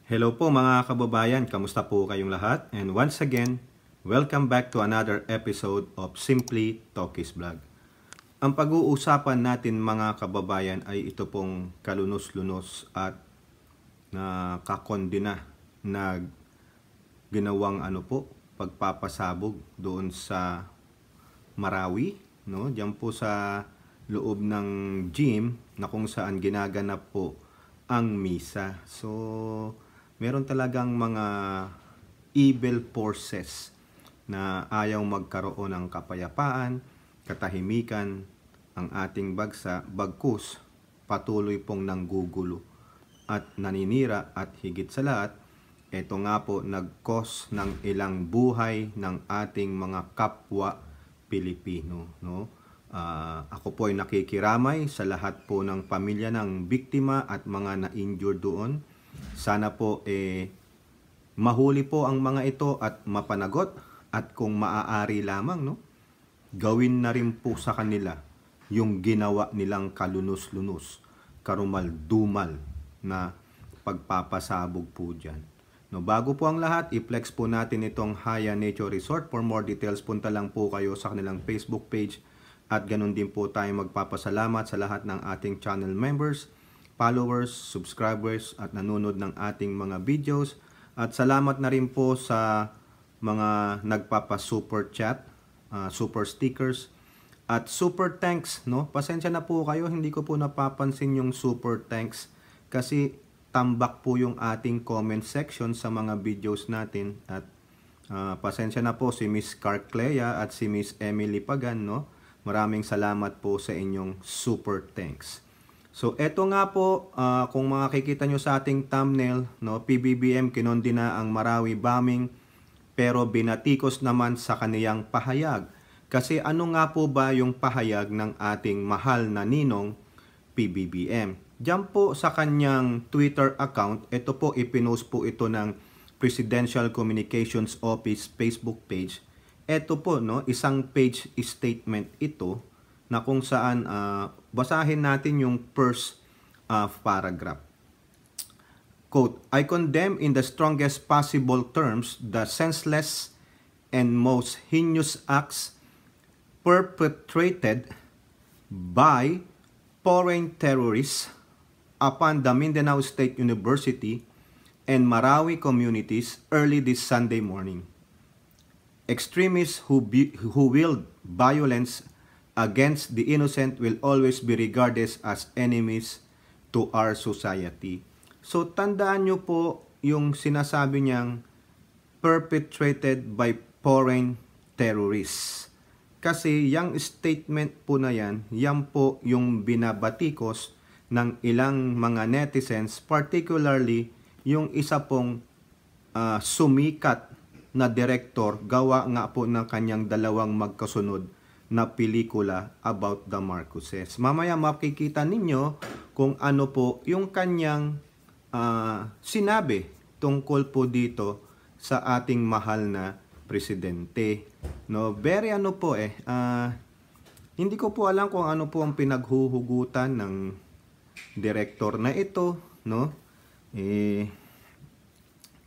Hello po mga kababayan, kamusta po kayong lahat? And once again, welcome back to another episode of Simply Talkies Vlog. Ang pag-uusapan natin mga kababayan ay ito pong kalunos-lunos at nakakondena na ginawang pagpapasabog doon sa Marawi, no? Diyan po sa loob ng gym na kung saan ginaganap po ang misa. So, meron talagang mga evil forces na ayaw magkaroon ng kapayapaan, katahimikan ang ating bagkus patuloy pong nanggugulo at naninira at higit sa lahat, ito nga po nag-cause ng ilang buhay ng ating mga kapwa Pilipino, no? Ako po ay nakikiramay sa lahat po ng pamilya ng biktima at mga na-injured doon. Sana po mahuli po ang mga ito at mapanagot, at kung maaari lamang, no, gawin na rin po sa kanila yung ginawa nilang kalunos-lunos, karumal-dumal na pagpapasabog po dyan. No, bago po ang lahat, i-flex po natin itong Haya Nature Resort. For more details, punta lang po kayo sa kanilang Facebook page. At ganun din po tayo magpapasalamat sa lahat ng ating channel members, followers, subscribers at nanonood ng ating mga videos. At salamat na rin po sa mga nagpapa-super chat, super stickers at super thanks, no? Pasensya na po kayo, hindi ko po napapansin yung super thanks kasi tambak po yung ating comment section sa mga videos natin. At pasensya na po si Miss Carclea at si Miss Emily Pagan, no? Maraming salamat po sa inyong super thanks. So eto nga po, kung makikita nyo sa ating thumbnail, no, PBBM kinondena ang Marawi bombing pero binatikos naman sa kaniyang pahayag. Kasi ano nga po ba yung pahayag ng ating mahal na ninong PBBM? Diyan po sa kanyang Twitter account, ito po ipinost po ito ng Presidential Communications Office Facebook page. Ito po, no, isang page statement ito na kung saan basahin natin yung first paragraph. Quote, I condemn in the strongest possible terms the senseless and most heinous acts perpetrated by foreign terrorists upon the Mindanao State University and Marawi communities early this Sunday morning. Extremists who wield violence against the innocent will always be regarded as enemies to our society. So tandaan nyo po yung sinasabi niyang perpetrated by foreign terrorists. Kasi yung statement po na yan po yung binabatikos ng ilang mga netizens, particularly yung isa pong sumikat na direktor, gawa nga po ng kanyang dalawang magkasunod na pelikula about the Marcoses. Mamaya makikita ninyo kung ano po yung kanyang sinabi tungkol po dito sa ating mahal na presidente. No, very hindi ko po alam kung ano po ang pinaghuhugutan ng direktor na ito, no?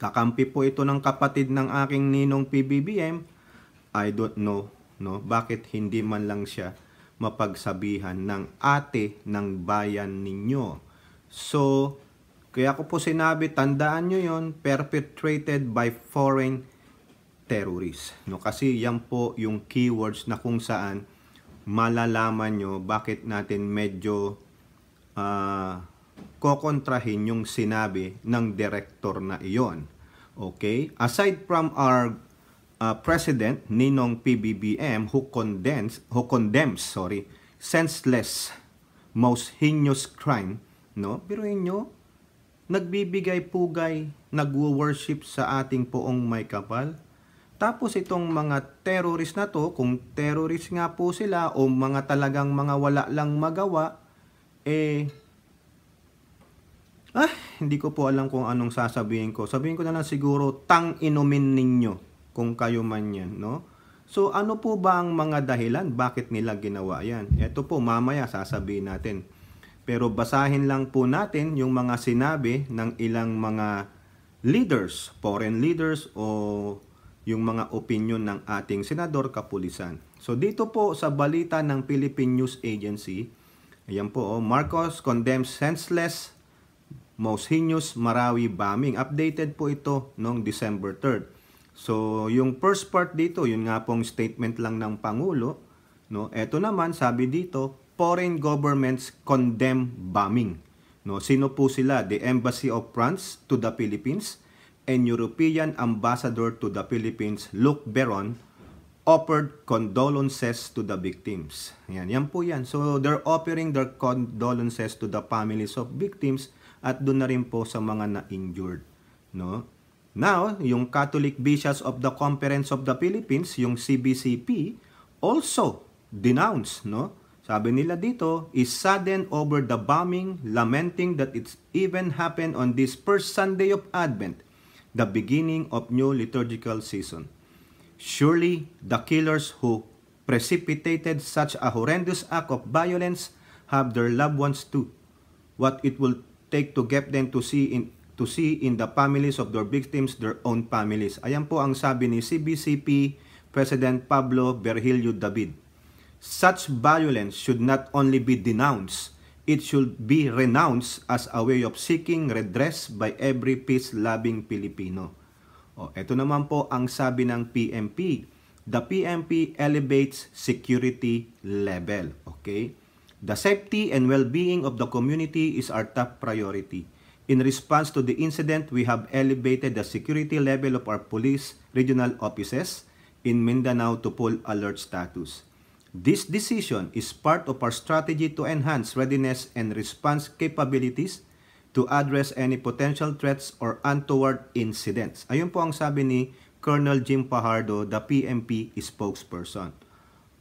Kakampi po ito ng kapatid ng aking ninong PBBM. I don't know, no? Bakit hindi man lang siya mapagsabihan ng ate ng bayan ninyo? So, kaya ko po sinabi, tandaan nyo yon, perpetrated by foreign terrorists. No? Kasi yan po yung keywords na kung saan malalaman nyo bakit natin medyo kokontrahin yung sinabi ng direktor na iyon. Okay? Aside from our President Ninong PBBM who condemns senseless, most heinous crime, no? Biruin nyo, nagbibigay pugay, nagwo-worship sa ating poong may kapal. Tapos itong mga terrorist na to, kung terrorist nga po sila o mga talagang mga wala lang magawa, hindi ko po alam kung anong sasabihin ko. Sabihin ko na lang siguro, tang inumin ninyo kung kayo man yan, no? So, ano po ba ang mga dahilan? Bakit nila ginawa yan? Ito po, mamaya sasabihin natin. Pero basahin lang po natin yung mga sinabi ng ilang mga leaders, foreign leaders o yung mga opinion ng ating senador kapulisan. So dito po sa balita ng Philippine News Agency, ayan po, Marcos condemns senseless most heinous Marawi bombing. Updated po ito noong December 3rd. So yung first part dito, yun nga pong statement lang ng Pangulo, no? Ito naman sabi dito, foreign governments condemn bombing. No, sino po sila? The Embassy of France to the Philippines and European Ambassador to the Philippines, Luc Beron, offered condolences to the victims. Yan po yan. So they're offering their condolences to the families of victims at doon na rin po sa mga na-injured. No? Now, yung Catholic Bishops of the Conference of the Philippines, yung CBCP, also denounced, no? Sabi nila dito, is saddened over the bombing, lamenting that it even happened on this first Sunday of Advent, the beginning of new liturgical season. Surely, the killers who precipitated such a horrendous act of violence have their loved ones too. What it will take to get them to see in the families of their victims their own families. Ayan po ang sabi ni CBCP President Pablo Virgilio David. Such violence should not only be denounced, it should be renounced as a way of seeking redress by every peace-loving Filipino. Ito naman po ang sabi ng PMP. The PMP elevates security level. Okay? The safety and well-being of the community is our top priority. In response to the incident, we have elevated the security level of our police regional offices in Mindanao to full alert status. This decision is part of our strategy to enhance readiness and response capabilities to address any potential threats or untoward incidents. Ayun po ang sabi ni Colonel Jim Fajardo, the PMP spokesperson.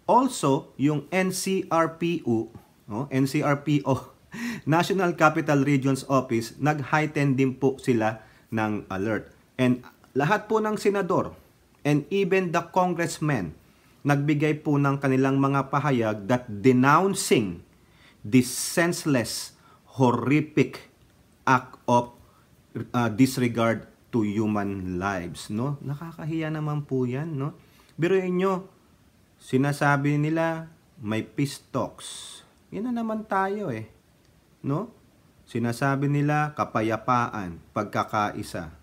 Also, yung NCRPO, National Capital Regions Office, nag-heighten din po sila ng alert. And lahat po ng senador and even the congressmen nagbigay po ng kanilang mga pahayag that denouncing this senseless, horrific act of disregard to human lives, no? Nakakahiya naman po 'yan, no? Biruin nyo, sinasabi nila may peace talks. Yan na naman tayo no? Sinasabi nila kapayapaan, pagkakaisa.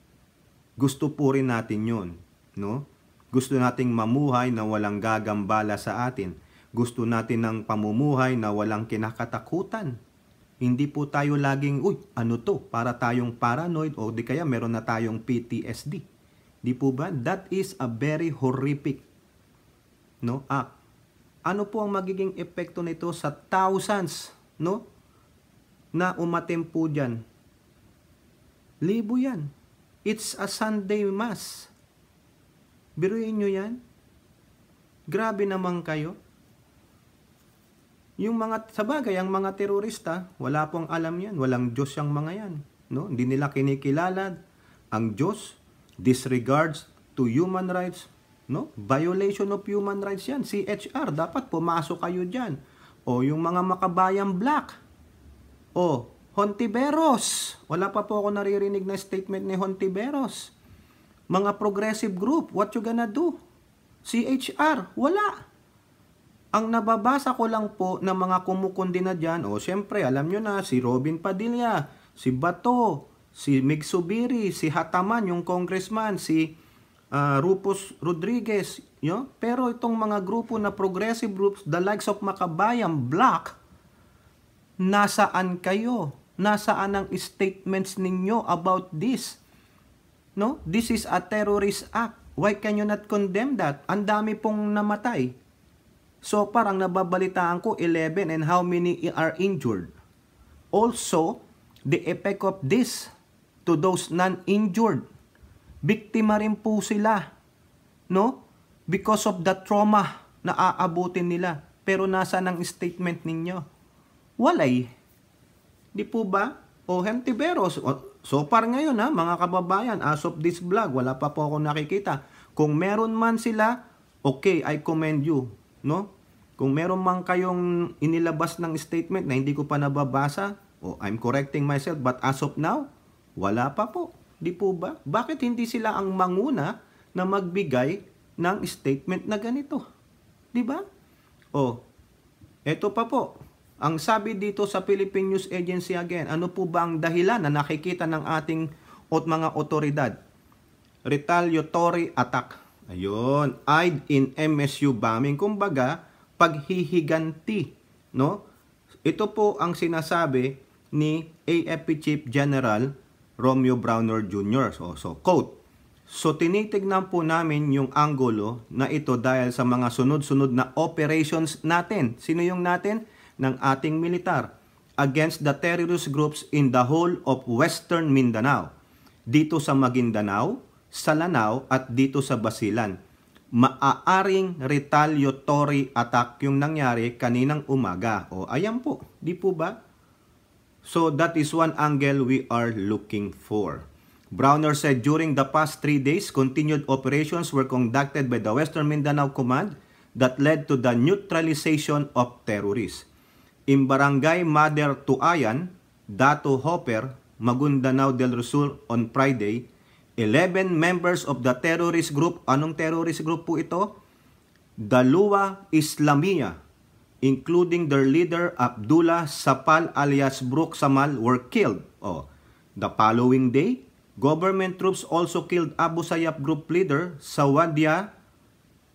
Gusto po rin natin 'yon, no? Gusto nating mamuhay na walang gagambala sa atin. Gusto natin ng pamumuhay na walang kinakatakutan. Hindi po tayo laging, ano to? Para tayong paranoid o di kaya meron na tayong PTSD. Di po ba? That is a very horrific act. Ano po ang magiging epekto nito sa thousands, no? Na umatim po dyan. Libo yan. It's a Sunday Mass. Biruin nyo yan. Grabe naman kayo. Yung mga, sabagay, ang mga terorista, wala pong alam yan. Walang Diyos yung mga yan. No? Hindi nila kinikilala ang Diyos. Disregards to human rights. No? Violation of human rights yan. CHR, dapat pumasok kayo dyan. O yung mga makabayang black. O, Hontiveros. Wala pa po ako naririnig na statement ni Hontiveros. Mga progressive group, what you gonna do? CHR, wala. Ang nababasa ko lang po ng mga kumukundi na dyan, syempre, alam nyo na, si Robin Padilla, si Bato, si Mig Subiri, si Hataman, yung congressman, si Rufus Rodriguez, pero itong mga grupo na progressive groups, the likes of Makabayan, Black, nasaan kayo? Nasaan ang statements ninyo about this? No? This is a terrorist act. Why can you not condemn that? Ang dami pong namatay. So parang nababalitaan ko 11 and how many are injured. Also, the effect of this to those non-injured. Biktima rin po sila, no? Because of the trauma na aabutin nila. Pero nasa ng statement ninyo? Walay. Di po ba? Hontiveros. So far ngayon mga kababayan, as of this vlog, wala pa po ako nakikita. Kung meron man sila, okay, I commend you, no? Kung meron man kayong inilabas ng statement na hindi ko pa nababasa, I'm correcting myself, but as of now, wala pa po. Di po ba? Bakit hindi sila ang manguna na magbigay ng statement na ganito? Di ba? O, eto pa po. Ang sabi dito sa Philippine News Agency again, ano po ba ang dahilan na nakikita ng ating mga otoridad? Retaliatory attack. Ayun, eyed in MSU bombing. Kumbaga, paghihiganti, no? Ito po ang sinasabi ni AFP Chief General Romeo Browner Jr. So quote, so tinitignan po namin yung anggulo na ito dahil sa mga sunod-sunod na operations natin. Sino yung natin? Ng ating militar against the terrorist groups in the whole of Western Mindanao. Dito sa Maguindanao, sa Lanao at dito sa Basilan. Maaaring retaliatory attack yung nangyari kaninang umaga. O ayan po, di po ba? So that is one angle we are looking for. Browner said during the past 3 days, continued operations were conducted by the Western Mindanao Command that led to the neutralization of terrorists. In Barangay Mother Tuayan, Dato Hopper, Maguindanao del Sur on Friday, 11 members of the terrorist group, anong terrorist group po ito? Dalua Islamia, including their leader Abdullah Sapal alias Brook Samal were killed. The following day, government troops also killed Abu Sayyaf group leader Sawadia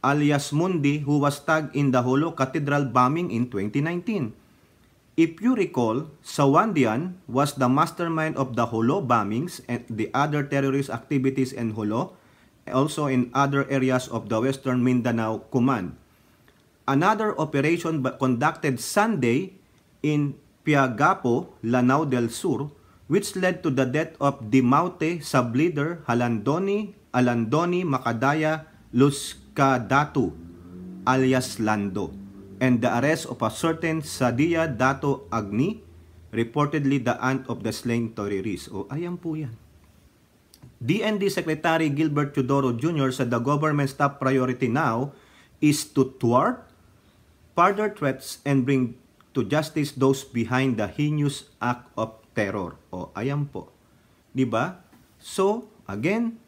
alias Mundi who was tagged in the Holo Cathedral bombing in 2019. If you recall, Sawandian was the mastermind of the Holo bombings and the other terrorist activities in Holo, also in other areas of the Western Mindanao Command. Another operation conducted Sunday in Piagapo, Lanao del Sur, which led to the death of Dimaute sub-leader Alandoni Macadaya Luzcadatu alias Lando, and the arrest of a certain Sadia Dato Agni, reportedly the aunt of the slain terrorists. Ayan po yan. DND Secretary Gilbert Teodoro Jr. said the government's top priority now is to thwart further threats and bring to justice those behind the heinous act of terror. Ayan po. Diba? So, again,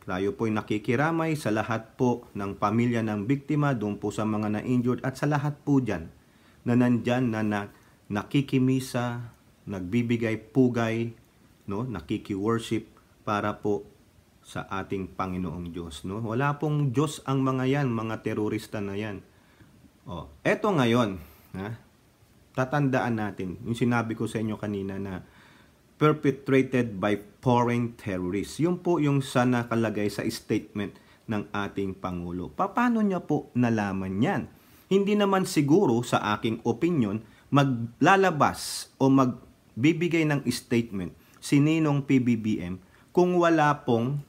tayo po'y nakikiramay sa lahat po ng pamilya ng biktima, doon po sa mga na-injured at sa lahat po dyan na nandyan na nakikimisa, nagbibigay pugay, no, nakiki-worship para po sa ating Panginoong Diyos. No? Wala pong Diyos ang mga yan, mga terorista na yan. Eto ngayon, tatandaan natin, yung sinabi ko sa inyo kanina na perpetrated by foreign terrorists. Yun po yung sa nakalagay sa statement ng ating Pangulo. Paano niya po nalaman yan? Hindi naman siguro sa aking opinion maglalabas o magbibigay ng statement si Ninong PBBM kung wala pong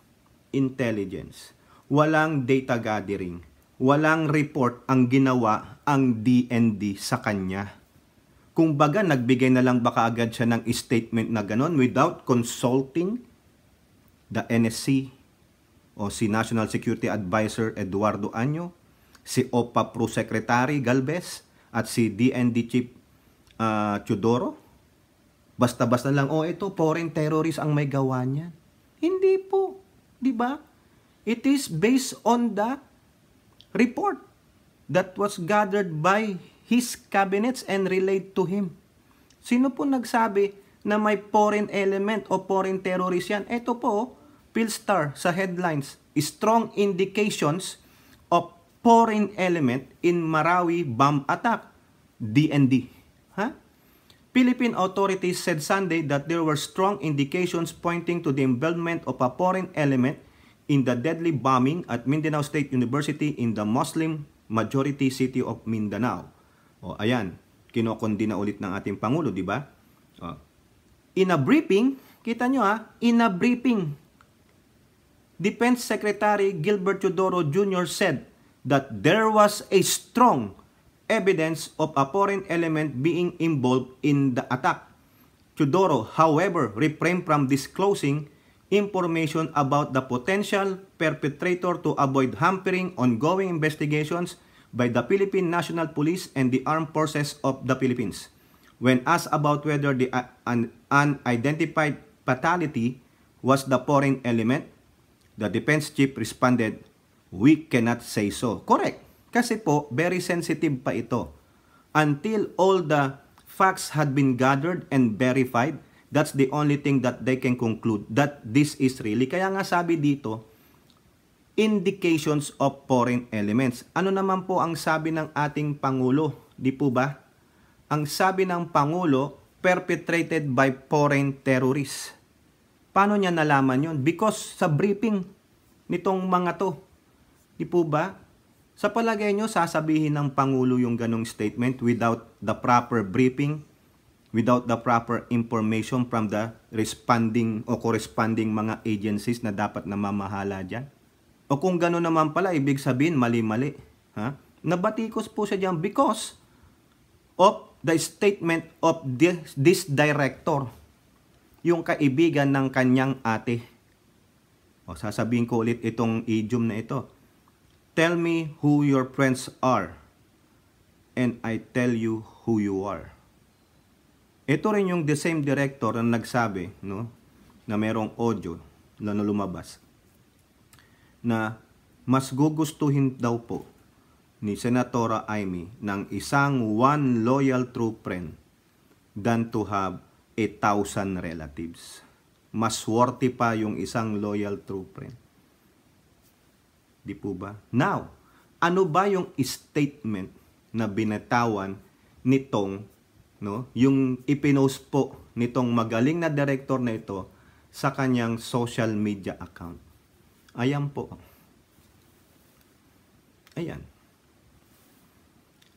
intelligence, walang data gathering, walang report ang ginawa ang DND sa kanya. Kung baga, nagbigay na lang baka agad siya ng statement na ganon without consulting the NSC o si National Security Advisor Eduardo Año, si OPA Pro Secretary Galvez at si DND Chief Teodoro. Basta-basta lang, ito, foreign terrorist ang may gawa niyan. Hindi po. Di ba? It is based on the report that was gathered by his cabinets and relayed to him. Sino po nagsabi na may foreign element o foreign terrorist yan? Ito po, Philstar sa headlines, strong indications of foreign element in Marawi bomb attack, DND. Philippine authorities said Sunday that there were strong indications pointing to the involvement of a foreign element in the deadly bombing at Mindanao State University in the Muslim majority city of Mindanao. Ayan, kinokondi na ulit ng ating Pangulo, di ba? In a briefing, kita nyo in a briefing, Defense Secretary Gilbert Teodoro Jr. said that there was a strong evidence of a foreign element being involved in the attack. Teodoro, however, refrained from disclosing information about the potential perpetrator to avoid hampering ongoing investigations by the Philippine National Police and the Armed Forces of the Philippines. When asked about whether the unidentified fatality was the foreign element? The defense chief responded, "We cannot say so." Correct. Kasi po, very sensitive pa ito. Until all the facts had been gathered and verified, that's the only thing that they can conclude that this is really. Kaya nga sabi dito, indications of foreign elements. Ano naman po ang sabi ng ating Pangulo? Di po ba? Ang sabi ng Pangulo, perpetrated by foreign terrorists. Paano niya nalaman yon? Because sa briefing nitong mga to. Di po ba? Sa palagay nyo, sasabihin ng Pangulo yung ganong statement without the proper briefing, without the proper information from the responding o corresponding mga agencies na dapat namamahala dyan? O kung gano'n naman pala, ibig sabihin, mali-mali. Ha? Nabatikos po siya dyan because of the statement of this director, yung kaibigan ng kanyang ate. O, sasabihin ko ulit itong idiom na ito. Tell me who your friends are, and I tell you who you are. Ito rin yung the same director na nagsabi, no, na merong audio na lumabas, na mas gugustuhin daw po ni Senatora Amy ng isang one loyal true friend than to have 1,000 relatives. Mas worthy pa yung isang loyal true friend. Di po ba? Now, ano ba yung statement na binatawan nitong, no, yung ipinost po nitong magaling na director na ito sa kanyang social media account? Ayan po. Ayan.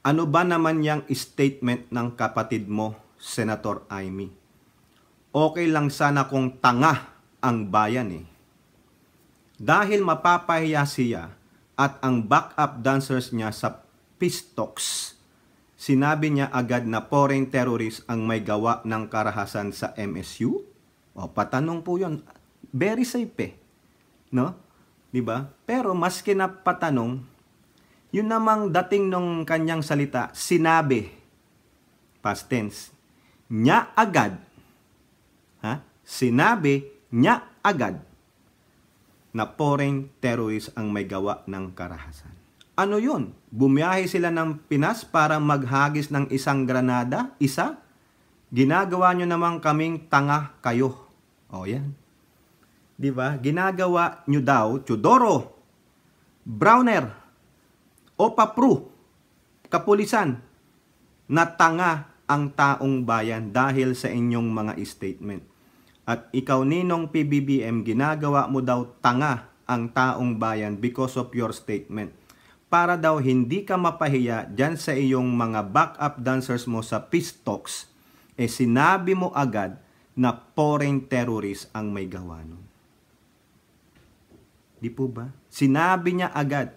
Ano ba naman yung statement ng kapatid mo, Senator Amy? Okay lang sana kung tanga ang bayan eh. Dahil mapapahiya siya at ang backup dancers niya sa peace talks, sinabi niya agad na foreign terrorist ang may gawa ng karahasan sa MSU? O, patanong po yun. Very safe eh. No? Diba? Pero maski na patanong, yun namang dating nung kanyang salita, sinabi, past tense, niya agad, sinabi niya agad na foreign terrorist ang may gawa ng karahasan. Ano yun? Bumiyahe sila ng Pinas para maghagis ng isang granada? Isa? Ginagawa nyo naman kaming tanga kayo. O yan. Diba? Ginagawa nyo daw, Teodoro, Browner, o Papru, kapulisan, na tanga ang taong bayan dahil sa inyong mga statement. At ikaw, Ninong PBBM, ginagawa mo daw tanga ang taong bayan because of your statement. Para daw hindi ka mapahiya dyan sa iyong mga backup dancers mo sa peace talks, sinabi mo agad na foreign terrorist ang may gawa nun. Di po ba? Sinabi niya agad.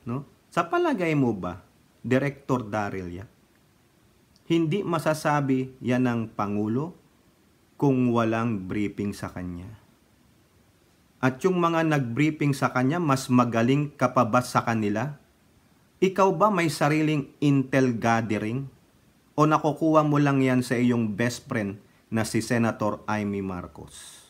No? Sa palagay mo ba, Director Daryl, hindi masasabi yan ng Pangulo kung walang briefing sa kanya? At yung mga nag-briefing sa kanya, mas magaling ka pa ba sa kanila? Ikaw ba may sariling intel gathering? O nakukuha mo lang yan sa iyong best friend na si Senator Amy Marcos?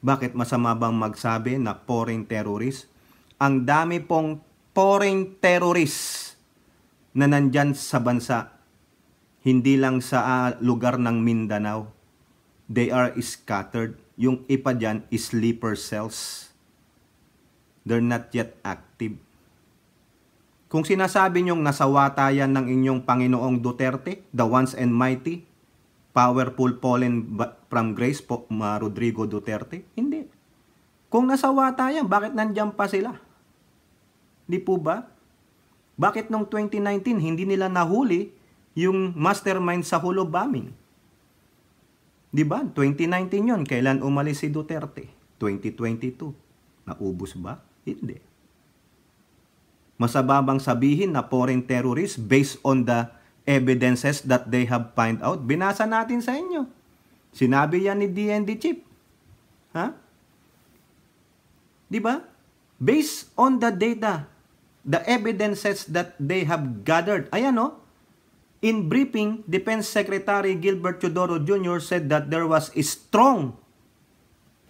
Bakit masama bang magsabi na foreign terrorist? Ang dami pong foreign terrorists na nandyan sa bansa. Hindi lang sa lugar ng Mindanao. They are scattered. Yung ipa dyan is sleeper cells. They're not yet active. Kung sinasabi nyong nasawatayan ng inyong Panginoong Duterte, the once and mighty, powerful fallen from grace, Rodrigo Duterte, hindi. Kung nasawatayan, bakit nandyan pa sila? Di po ba? Bakit noong 2019, hindi nila nahuli yung mastermind sa Hulo bombing? Diba? 2019 yon, kailan umalis si Duterte? 2022. Naubos ba? Hindi. Masababang sabihin na foreign terrorists based on the evidences that they have find out. Binasa natin sa inyo. Sinabi yan ni DND Chief. Ha? Diba? Based on the data, the evidences that they have gathered. Ayan o. In briefing, Defense Secretary Gilbert Teodoro Jr. said that there was a strong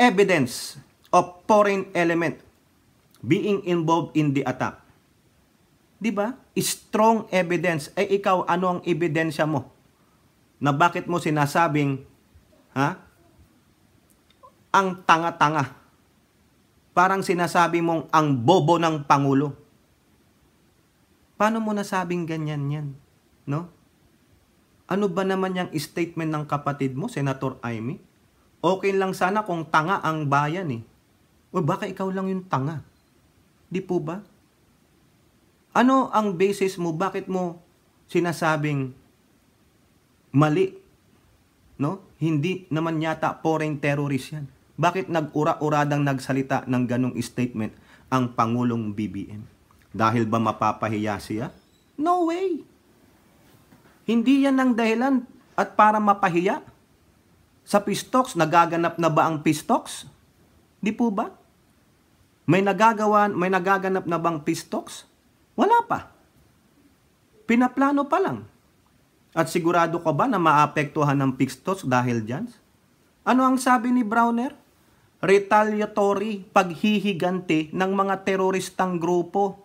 evidence of foreign element being involved in the attack. Di ba? Strong evidence. Ikaw, ano ang ebidensya mo? Na bakit mo sinasabing, ang tanga-tanga? Parang sinasabi mong ang bobo ng Pangulo. Paano mo nasabing ganyan yan? No? Ano ba naman yung statement ng kapatid mo, Senator Amy? Okay lang sana kung tanga ang bayan eh. O baka ikaw lang yung tanga. Di po ba? Ano ang basis mo? Bakit mo sinasabing mali? No? Hindi naman yata foreign terrorist yan. Bakit nag-ura-uradang nagsalita ng ganong statement ang Pangulong BBM? Dahil ba mapapahiya siya? No way! Hindi yan ang dahilan at para mapahiya. Sa peace talks, nagaganap na ba ang peace talks? Di po ba? May nagaganap na bang peace talks? Wala pa. Pinaplano pa lang. At sigurado ka ba na maapektuhan ng peace talks dahil dyan? Ano ang sabi ni Browner? Retaliatory paghihigante ng mga teroristang grupo,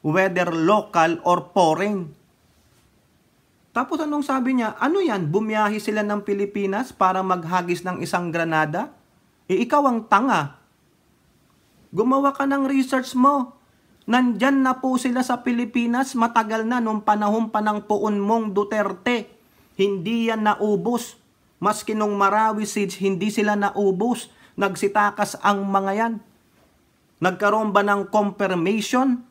whether local or foreign. Tapos anong sabi niya? Ano yan? Bumiyahe sila ng Pilipinas para maghagis ng isang granada? Ikaw ang tanga. Gumawa ka ng research mo. Nandyan na po sila sa Pilipinas matagal na nung panahon pa ng poon mong Duterte. Hindi yan naubos. Maski nung Marawi siege, hindi sila naubos. Nagsitakas ang mga yan. Nagkaroon ba ng confirmation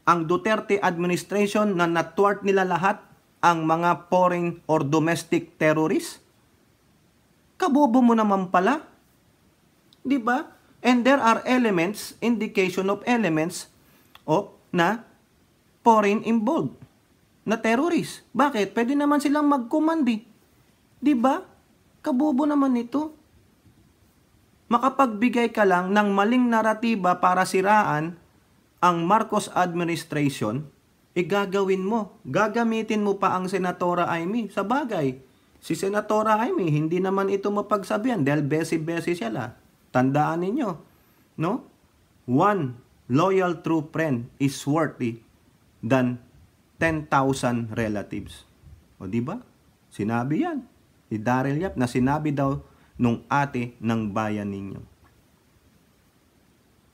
ang Duterte administration na natwart nila lahat ang mga foreign or domestic terrorists? Kabobo mo naman pala. Di ba? And there are elements, indication of elements na foreign involved na terrorist. Bakit? Pwede naman silang mag-command. Di ba? Kabobo naman ito. Makapagbigay ka lang ng maling naratiba para siraan ang Marcos administration, gagawin mo. Gagamitin mo pa ang Senatora Amy. Sa bagay, si Senatora Amy, hindi naman ito mapagsabihan dahil besi-besi siya la. Tandaan ninyo, no? One loyal true friend is worthy than 10,000 relatives. O di ba? Sinabi yan. Si Daryl Yap na sinabi daw nung ate ng bayan ninyo.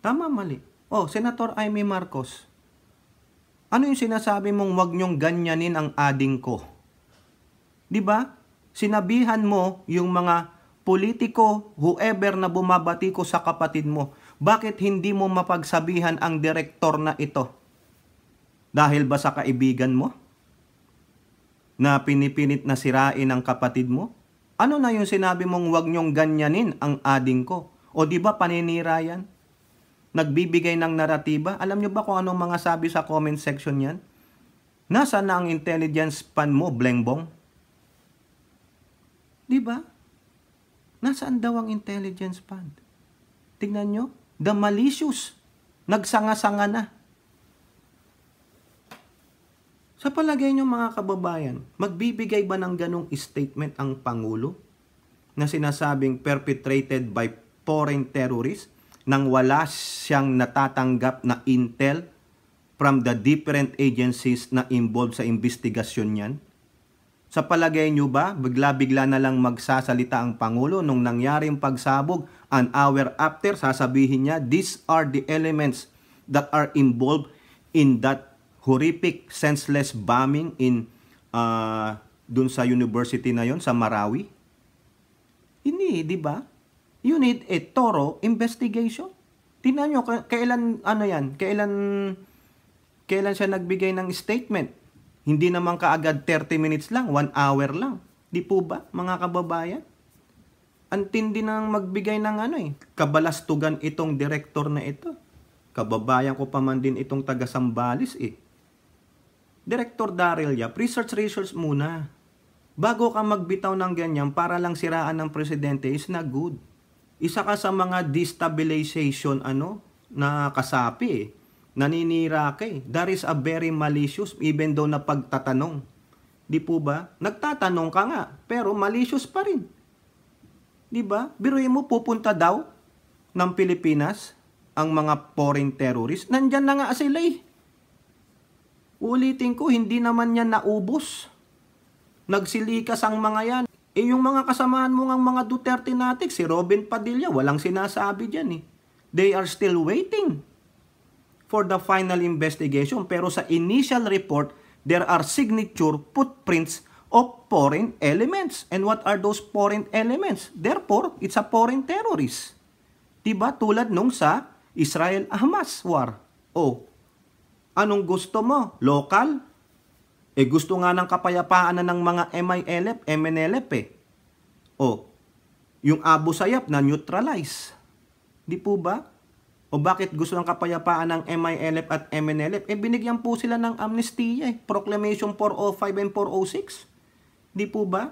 Tama, mali. Senator Amy Marcos, ano yung sinasabi mong wag niyong ganyanin ang ading ko? Di ba? Sinabihan mo yung mga politiko, whoever na bumabati ko sa kapatid mo, bakit hindi mo mapagsabihan ang direktor na ito? Dahil ba sa kaibigan mo? Na pinipilit na sirain ang kapatid mo? Ano na yung sinabi mong wag niyong ganyanin ang ading ko? O di ba paninira yan? Nagbibigay ng naratiba? Alam niyo ba kung anong mga sabi sa comment section yan? Nasaan na ang intelligence span mo, Blengbong? Di ba? Nasaan daw ang intelligence span? Tingnan nyo, the malicious. Nagsanga-sanga na. Sa palagay nyo mga kababayan, magbibigay ba ng ganong statement ang Pangulo na sinasabing perpetrated by foreign terrorists nang wala siyang natatanggap na intel from the different agencies na involved sa investigasyon niyan? Sa palagay nyo ba, bigla-bigla na lang magsasalita ang Pangulo nung nangyaring pagsabog, an hour after, sasabihin niya, these are the elements that are involved in that horrific, senseless bombing in dun sa university na yon sa Marawi? Hindi, di ba? You need a thorough investigation. Tingnan nyo, kailan siya nagbigay ng statement? Hindi naman kaagad 30 minutes lang, 1 hour lang. Di po ba, mga kababayan? Ang tindi nang magbigay ng kabalastugan itong direktor na ito. Kababayan ko pa man din itong taga Sambales Director Daryl Yap, research muna. Bago ka magbitaw ng ganyan para lang siraan ng presidente is not good. Isa ka sa mga destabilization na kasapi Naninira ka That is a very malicious even though na pagtatanong. Di po ba? Nagtatanong ka nga pero malicious pa rin. Di ba? Biruin mo, pupunta daw ng Pilipinas ang mga foreign terrorists. Nandyan na nga sila eh. Ulitin ko, hindi naman yan naubos. Nagsilikas ang mga yan. Eh yung mga kasamaan mo ng mga Duterte natin, si Robin Padilla, walang sinasabi dyan eh. They are still waiting for the final investigation. Pero sa initial report, there are signature footprints of foreign elements. And what are those foreign elements? Therefore, it's a foreign terrorist. Diba? Tulad nung sa Israel-Hamas war. O, anong gusto mo? Local? Eh gusto nga ng kapayapaan na ng mga MILF, MNLF eh. O, yung Abu Sayyaf na neutralize. Di po ba? O bakit gusto ng kapayapaan ng MILF at MNLF? Eh binigyan po sila ng amnestia eh. Proclamation 405 and 406. Di po ba?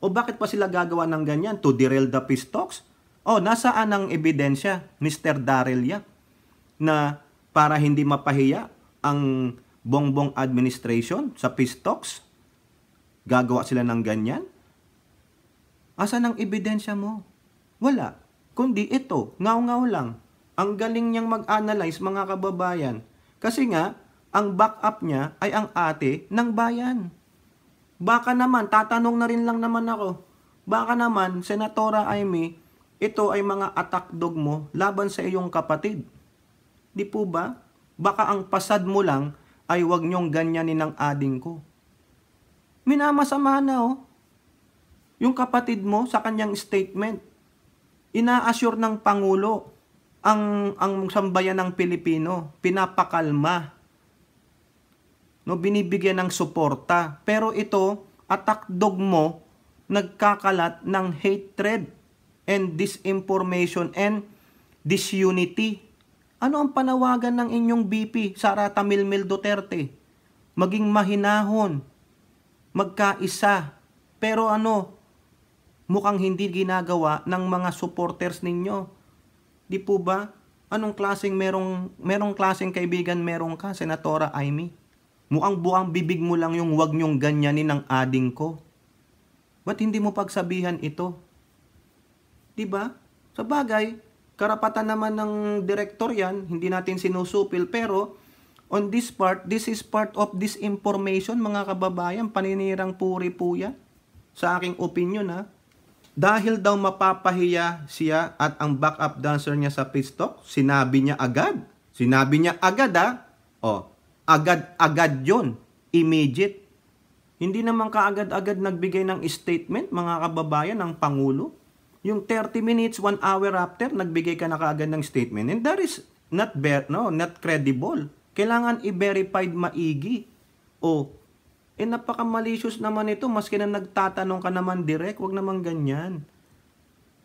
O bakit pa sila gagawa ng ganyan? To derail the peace talks? O nasaan ang ebidensya, Mr. Darrell Yap, na para hindi mapahiya ang Bongbong administration sa peace talks? Gagawa sila ng ganyan? Asan ang ebidensya mo? Wala. Kundi ito, ngaw-ngaw lang. Ang galing niyang mag-analyze, mga kababayan. Kasi nga, ang backup niya ay ang ate ng bayan. Baka naman, tatanong na rin lang naman ako, baka naman, Senatora Amy, ito ay mga attack dog mo laban sa iyong kapatid. Di po ba? Baka ang pasad mo lang ay wag niyong ganyanin ng ading ko. Minamasama na oh. Yung kapatid mo sa kanyang statement, ina-assure ng Pangulo ang sambayan ng Pilipino, pinapakalma. No, binibigyan ng suporta. Pero ito, attack dog mo, nagkakalat ng hatred and disinformation and disunity. Ano ang panawagan ng inyong BP, Sara Tamilmil Duterte? Maging mahinahon, magkaisa. Pero mukhang hindi ginagawa ng mga supporters ninyo. Di po ba? Anong klaseng merong klaseng kaibigan meron ka, Senatora Amy? Mukhang buang bibig mo lang yung wag nyong ganyanin ng ading ko. Ba't hindi mo pagsabihan ito? Di ba? Sa bagay, karapatan naman ng direktor yan, hindi natin sinusupil, pero on this part, this is part of disinformation, mga kababayan, paninirang puri po yan. Sa aking opinion ha. Dahil daw mapapahiya siya at ang backup dancer niya sa peace talk, sinabi niya agad. Sinabi niya agad ha. O, agad-agad yun. Immediate. Hindi naman kaagad-agad nagbigay ng statement, mga kababayan, ng Pangulo. Yung 30 minutes, 1 hour after, nagbigay ka na kaagad ng statement. And that is not credible. Kailangan i-verified maigi. O, napaka-malicious naman ito, maski na nagtatanong ka naman direct, wag naman ganyan.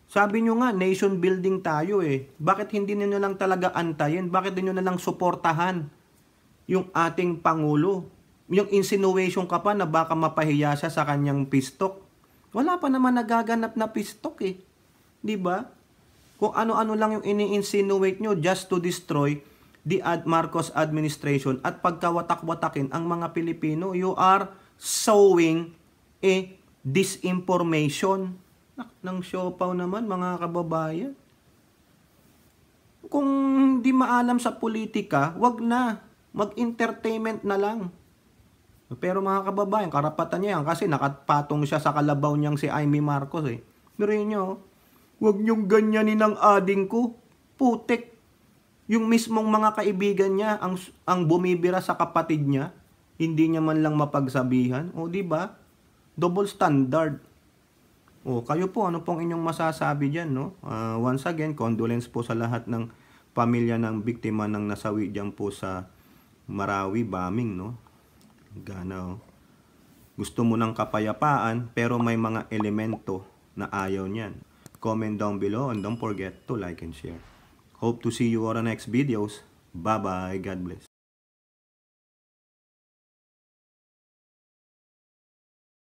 Sabi nyo nga, nation building tayo eh. Bakit hindi niyo lang talaga antayin? Bakit niyo na lang suportahan yung ating Pangulo? Yung insinuation ka pa na baka mapahiya siya sa kanyang peace talk. Wala pa naman nagaganap na peace talk eh. Diba? Kung ano-ano lang yung ini-insinuate nyo just to destroy the Marcos administration at pagkawatak-watakin ang mga Pilipino, you are sowing a disinformation. Nang siopaw naman, mga kababayan. Kung hindi maalam sa politika, wag na. Mag-entertainment na lang. Pero mga kababayan, karapatan niya yan kasi nakapatong siya sa kalabaw niyang si Amy Marcos eh. Pero nyo, wag niyong ganyanin ang ading ko. Putik. Yung mismong mga kaibigan niya ang bumibira sa kapatid niya, hindi niya man lang mapagsabihan. O di ba? Double standard. O kayo po, ano pong inyong masasabi diyan, no? Once again, condolence po sa lahat ng pamilya ng biktima ng nasawi diyan po sa Marawi bombing, no? Gana, oh. Gusto mo ng kapayapaan pero may mga elemento na ayaw niyan. Comment down below and don't forget to like and share. Hope to see you on the next videos. Bye-bye. God bless.